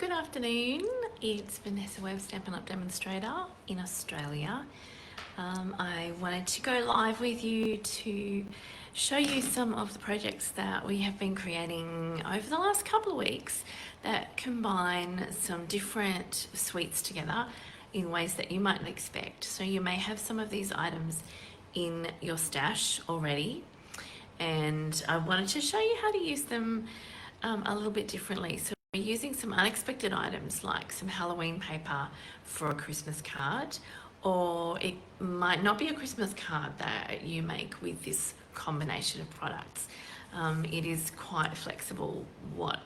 good afternoon. It's Vanessa Webb, Stampin' Up! Demonstrator in Australia. I wanted to go live with you to show you some of the projects that we have been creating over the last couple of weeks that combine some different sweets together in ways that you mightn't expect. So you may have some of these items in your stash already, and I wanted to show you how to use them a little bit differently. So we're using some unexpected items like some Halloween paper for a Christmas card, or it might not be a Christmas card that you make with this combination of products. It is quite flexible what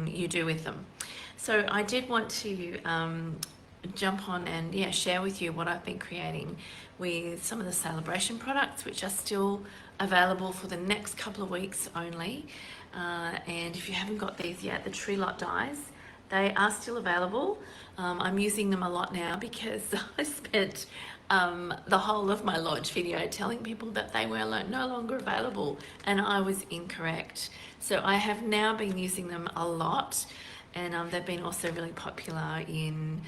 you do with them. So I did want to jump on and share with you what I've been creating with some of the Sale-A-Bration products, which are still available for the next couple of weeks only. And if you haven't got these yet, the Tree Lot Dies, they are still available. I'm using them a lot now because I spent the whole of my launch video telling people that they were no longer available, and I was incorrect. So I have now been using them a lot, and they've been also really popular in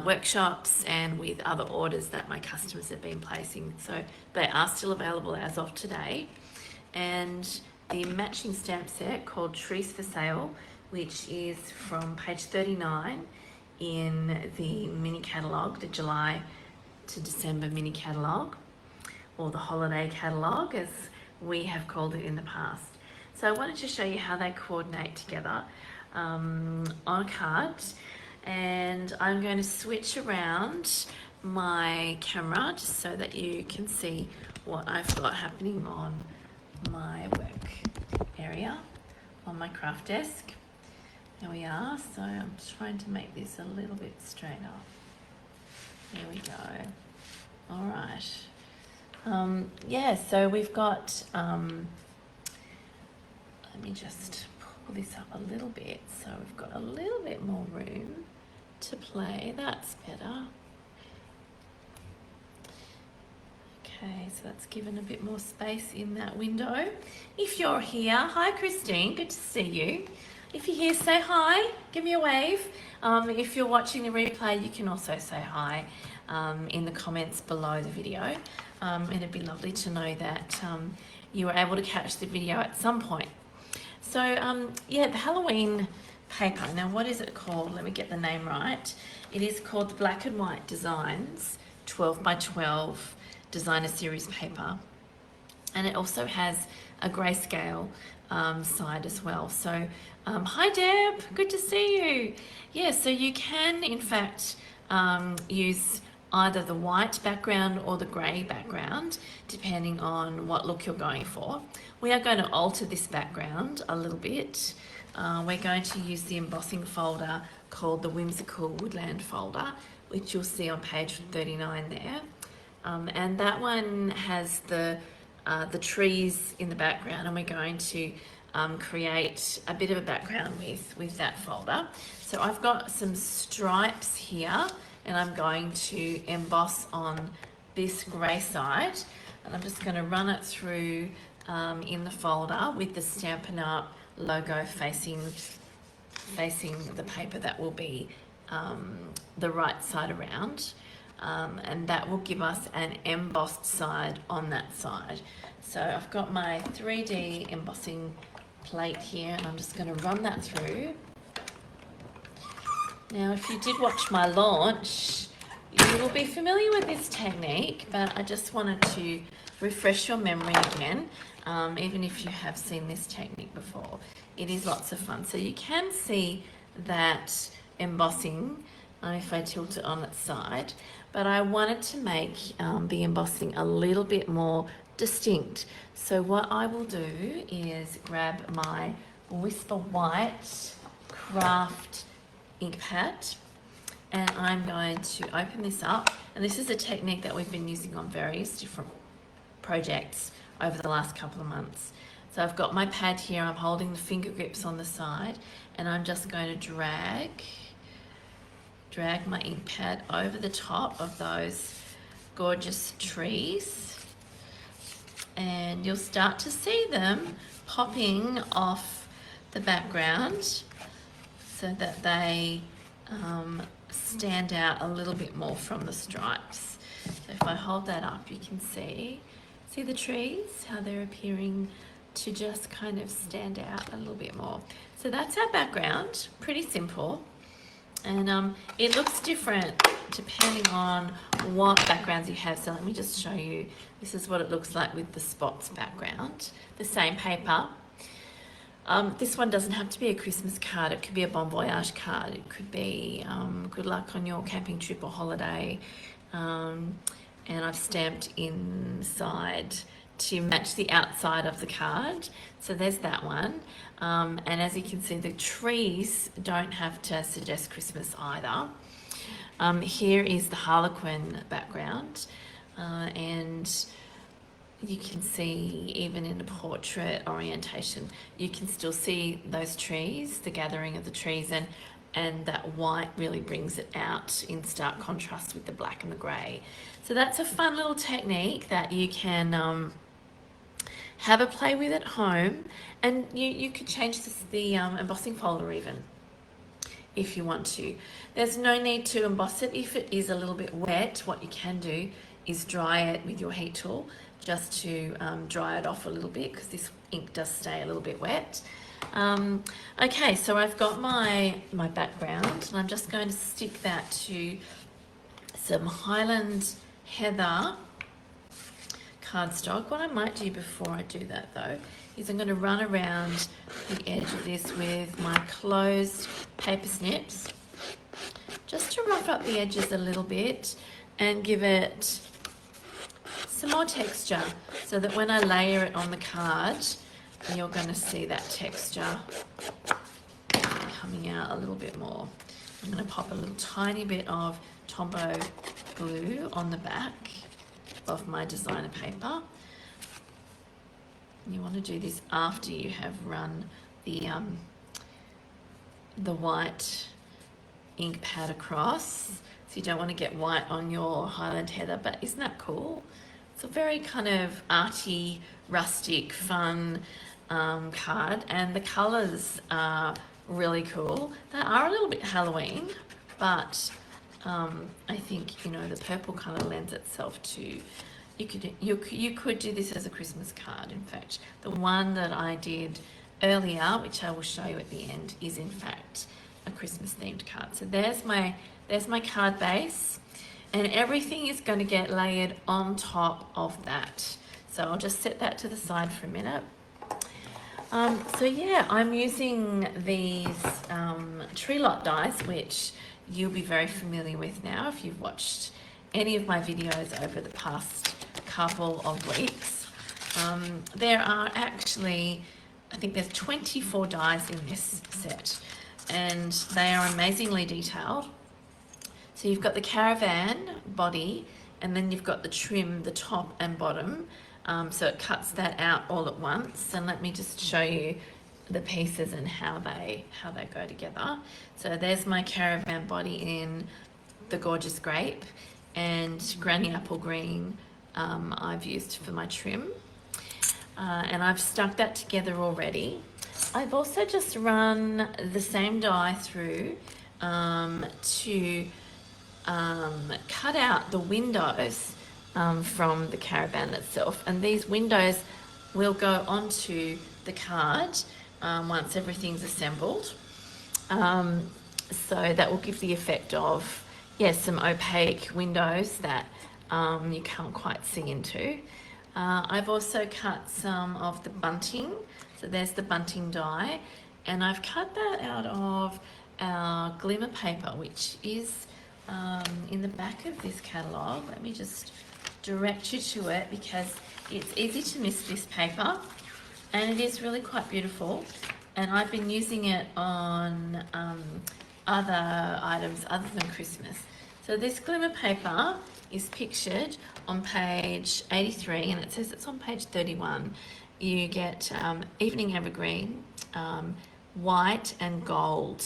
workshops and with other orders that my customers have been placing. So they are still available as of today. And the matching stamp set called Trees for Sale, which is from page 39 in the mini catalogue, the July to December mini catalogue, or the holiday catalogue as we have called it in the past. So I wanted to show you how they coordinate together on a card, and I'm going to switch around my camera just so that you can see what I've got happening on my work area on my craft desk. There we are. So I'm trying to make this a little bit straighter. There we go. All right. So we've got, let me just pull this up a little bit so we've got a little bit more room to play. That's better. Okay, so that's given a bit more space in that window. If you're here, hi Christine, good to see you. If you're here, say hi, give me a wave. If you're watching the replay, you can also say hi in the comments below the video. It'd be lovely to know that you were able to catch the video at some point. So the Halloween paper, now what is it called? Let me get the name right. It is called the Black and White Designs 12 by 12 designer series paper, and it also has a grayscale side as well. So hi Deb, good to see you. So you can in fact use either the white background or the grey background depending on what look you're going for. We are going to alter this background a little bit. We're going to use the embossing folder called the Whimsical Woodland folder, which you'll see on page 39 there. And that one has the trees in the background, and we're going to create a bit of a background with that folder. So I've got some stripes here, and I'm going to emboss on this grey side, and I'm just going to run it through in the folder with the Stampin' Up! Logo facing the paper that will be the right side around. And that will give us an embossed side on that side. So I've got my 3D embossing plate here, and I'm just going to run that through. Now, if you did watch my launch, you will be familiar with this technique, but I just wanted to refresh your memory again, even if you have seen this technique before. It is lots of fun. So you can see that embossing if I tilt it on its side, but I wanted to make the embossing a little bit more distinct. So what I will do is grab my Whisper White craft ink pad, and I'm going to open this up, and this is a technique that we've been using on various different projects over the last couple of months. So I've got my pad here, I'm holding the finger grips on the side, and I'm just going to drag my ink pad over the top of those gorgeous trees, and you'll start to see them popping off the background. so that they stand out a little bit more from the stripes. So if I hold that up, you can see the trees, how they're appearing to just kind of stand out a little bit more. So that's our background, pretty simple. And it looks different depending on what backgrounds you have. So let me just show you. This is what it looks like with the spots background. The same paper. This one doesn't have to be a Christmas card. It could be a Bon Voyage card. It could be good luck on your camping trip or holiday. And I've stamped inside to match the outside of the card. So there's that one. And as you can see, the trees don't have to suggest Christmas either. Here is the Harlequin background. And you can see even in the portrait orientation, you can still see those trees, the gathering of the trees, and that white really brings it out in stark contrast with the black and the grey. So that's a fun little technique that you can have a play with at home, and you could change the embossing folder even if you want to. There's no need to emboss it. If it is a little bit wet, what you can do is dry it with your heat tool, just to dry it off a little bit, because this ink does stay a little bit wet. Okay, so I've got my background, and I'm just going to stick that to some Highland Heather cardstock. What I might do before I do that though is I'm going to run around the edge of this with my closed paper snips, just to rough up the edges a little bit and give it some more texture, so that when I layer it on the card, you're going to see that texture coming out a little bit more. I'm going to pop a little tiny bit of Tombow glue on the back of my designer paper. You want to do this after you have run the white ink pad across, so you don't want to get white on your Highland Heather. But isn't that cool? It's a very kind of arty, rustic, fun card, and the colours are really cool. They are a little bit Halloween, but I think, you know, the purple colour lends itself to. You could do this as a Christmas card. In fact, the one that I did earlier, which I will show you at the end, is in fact a Christmas themed card. So there's my card base, and everything is going to get layered on top of that. So I'll just set that to the side for a minute. So yeah, I'm using these tree lot dies, which you'll be very familiar with now if you've watched any of my videos over the past couple of weeks. There are actually, I think there's 24 dies in this set, and they are amazingly detailed. So you've got the caravan body, and then you've got the trim, the top and bottom. So it cuts that out all at once. And let me just show you the pieces and how they go together. So there's my caravan body in the gorgeous grape, and granny apple green I've used for my trim. And I've stuck that together already. I've also just run the same die through to cut out the windows from the caravan itself, and these windows will go onto the card once everything's assembled. So that will give the effect of, yes, some opaque windows that you can't quite see into. I've also cut some of the bunting. So there's the bunting die, and I've cut that out of our glimmer paper, which is in the back of this catalogue. Let me just direct you to it, because it's easy to miss this paper, and it is really quite beautiful, and I've been using it on other items other than Christmas. So this glimmer paper is pictured on page 83, and it says it's on page 31. You get evening evergreen, white and gold,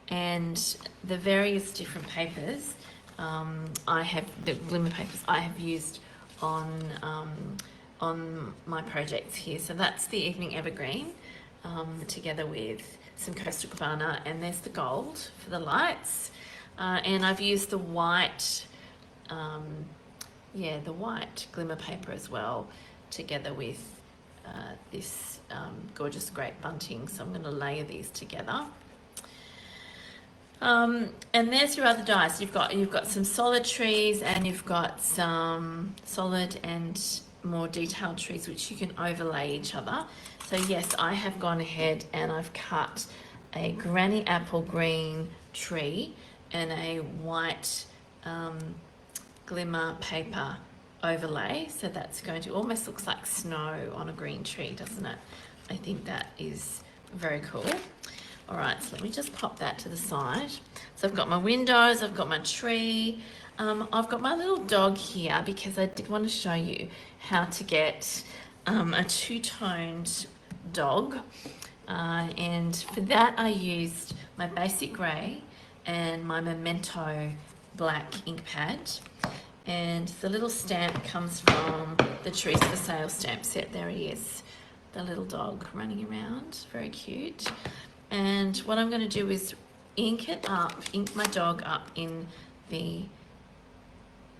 and the various different papers the glimmer papers I have used on my projects here. So that's the evening evergreen, together with some Coastal Cabana, and there's the gold for the lights. And I've used the white, the white glimmer paper as well, together with this gorgeous grape bunting. So I'm going to layer these together. And there's your other dies. You've got some solid trees, and you've got some solid and more detailed trees which you can overlay each other. So yes, I have gone ahead and I've cut a granny apple green tree and a white glimmer paper overlay. So that's going to almost looks like snow on a green tree, doesn't it? I think that is very cool. All right, so let me just pop that to the side. So I've got my windows, I've got my tree, I've got my little dog here because I did want to show you how to get a two-toned dog. And for that I used my basic grey and my Memento black ink pad. And the little stamp comes from the Trees for Sale stamp set. There he is, the little dog running around, very cute. And what I'm going to do is ink my dog up in the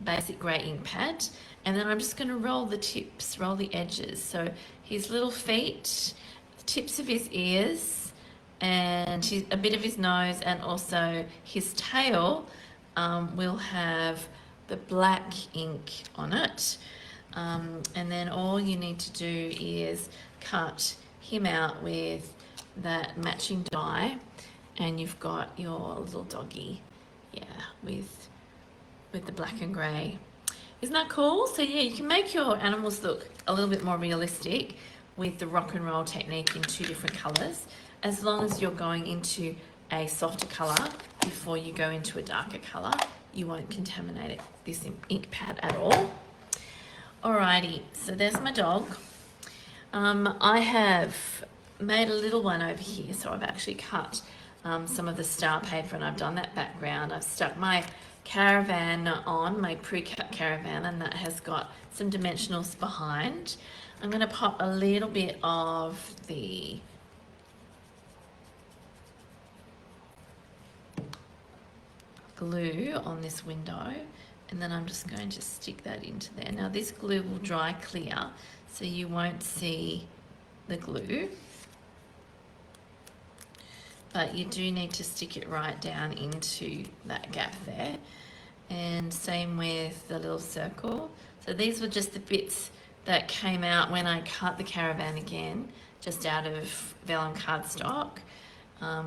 basic grey ink pad, and then I'm just going to roll the edges. So his little feet, the tips of his ears, and a bit of his nose, and also his tail will have the black ink on it. And then all you need to do is cut him out with that matching die, and you've got your little doggy, with the black and grey. Isn't that cool? So yeah, you can make your animals look a little bit more realistic with the rock and roll technique in two different colours, as long as you're going into a softer colour before you go into a darker colour. You won't contaminate this ink pad at all. Alrighty, so there's my dog. I have made a little one over here, so I've actually cut some of the star paper, and I've done that background. I've stuck my caravan on, my pre-cut caravan, and that has got some dimensionals behind. I'm going to pop a little bit of the glue on this window, and then I'm just going to stick that into there. Now this glue will dry clear, so you won't see the glue, but you do need to stick it right down into that gap there. And same with the little circle. So these were just the bits that came out when I cut the caravan again, just out of vellum cardstock.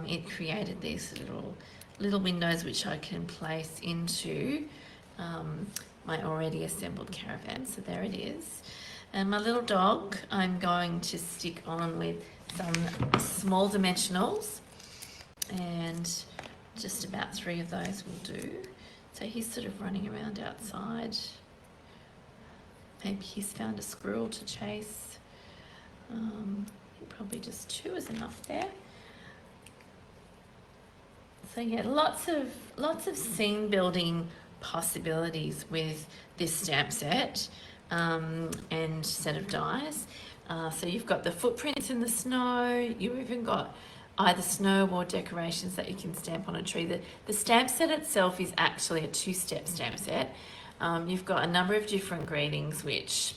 It created these little windows which I can place into my already assembled caravan. So there it is. And my little dog, I'm going to stick on with some small dimensionals, and just about 3 of those will do. So he's sort of running around outside. Maybe he's found a squirrel to chase. Probably just 2 is enough there. So yeah, lots of scene building possibilities with this stamp set and set of dies. So you've got the footprints in the snow. You've even got either snow or decorations that you can stamp on a tree. The stamp set itself is actually a 2-step stamp set. You've got a number of different greetings which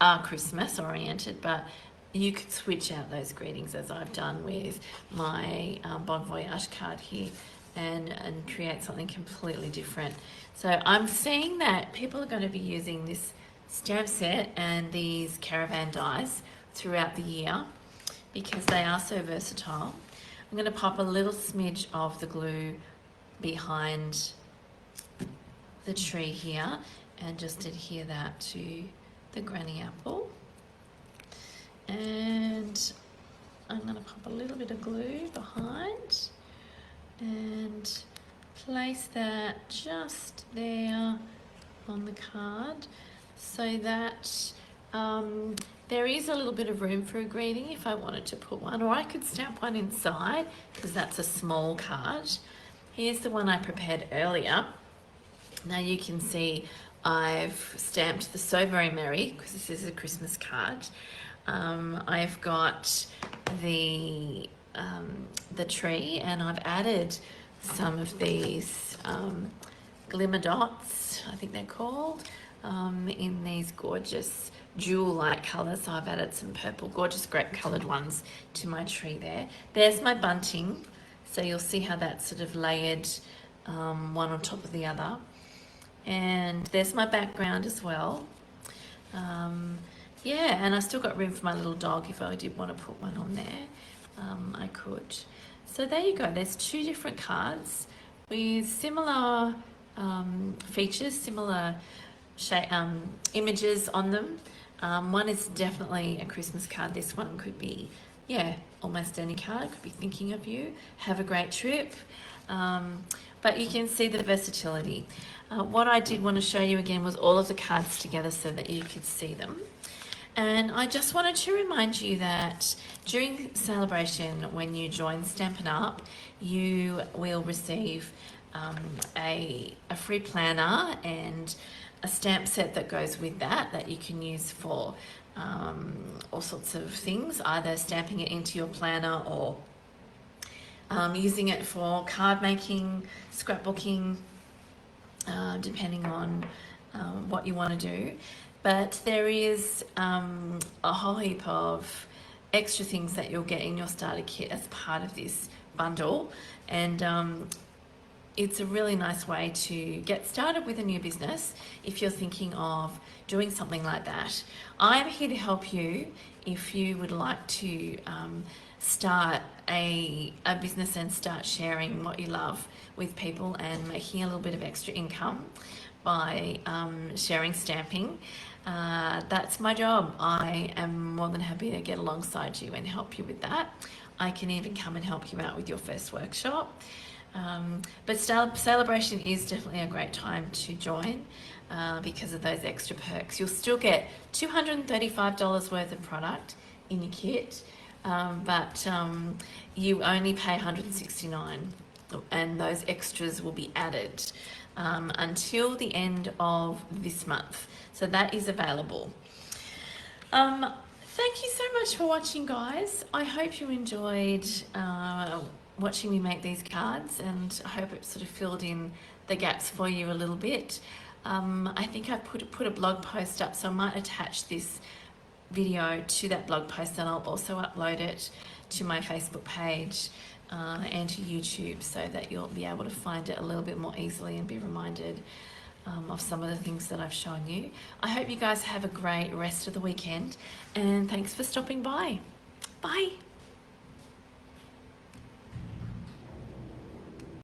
are Christmas oriented, but you could switch out those greetings, as I've done with my Bon Voyage card here, and create something completely different. So I'm seeing that people are going to be using this stamp set and these caravan dies throughout the year because they are so versatile. I'm going to pop a little smidge of the glue behind the tree here and just adhere that to the granny apple. And I'm going to pop a little bit of glue behind and place that just there on the card, so that there is a little bit of room for a greeting if I wanted to put one, or I could stamp one inside because that's a small card. Here's the one I prepared earlier. Now you can see I've stamped the So Very Merry because this is a Christmas card. I've got the the tree, and I've added some of these glimmer dots, I think they're called, in these gorgeous jewel-like colours. So I've added some purple, gorgeous grape coloured ones to my tree there. There's my bunting. So you'll see how that's sort of layered one on top of the other. And there's my background as well. Yeah, and I still got room for my little dog if I did want to put one on there. I could. So there you go. There's two different cards with similar features, similar images on them. One is definitely a Christmas card. This one could be, yeah, almost any card. Could be thinking of you. Have a great trip. But you can see the versatility. What I did want to show you again was all of the cards together so that you could see them. And I just wanted to remind you that during Sale-A-Bration, when you join Stampin' Up, you will receive a free planner and a stamp set that goes with that you can use for all sorts of things, either stamping it into your planner or using it for card making, scrapbooking, depending on what you want to do. But there is a whole heap of extra things that you'll get in your starter kit as part of this bundle, and it's a really nice way to get started with a new business if you're thinking of doing something like that. I'm here to help you if you would like to start a business and start sharing what you love with people and making a little bit of extra income by sharing stamping. That's my job. I am more than happy to get alongside you and help you with that. I can even come and help you out with your first workshop. But Sale-A-Bration is definitely a great time to join because of those extra perks. You'll still get $235 worth of product in your kit, but you only pay $169, and those extras will be added until the end of this month. So that is available. Thank you so much for watching, guys. I hope you enjoyed watching me make these cards, and I hope it sort of filled in the gaps for you a little bit. I think I put a blog post up, so I might attach this video to that blog post, and I'll also upload it to my Facebook page and to YouTube so that you'll be able to find it a little bit more easily and be reminded of some of the things that I've shown you. I hope you guys have a great rest of the weekend, and thanks for stopping by. Bye.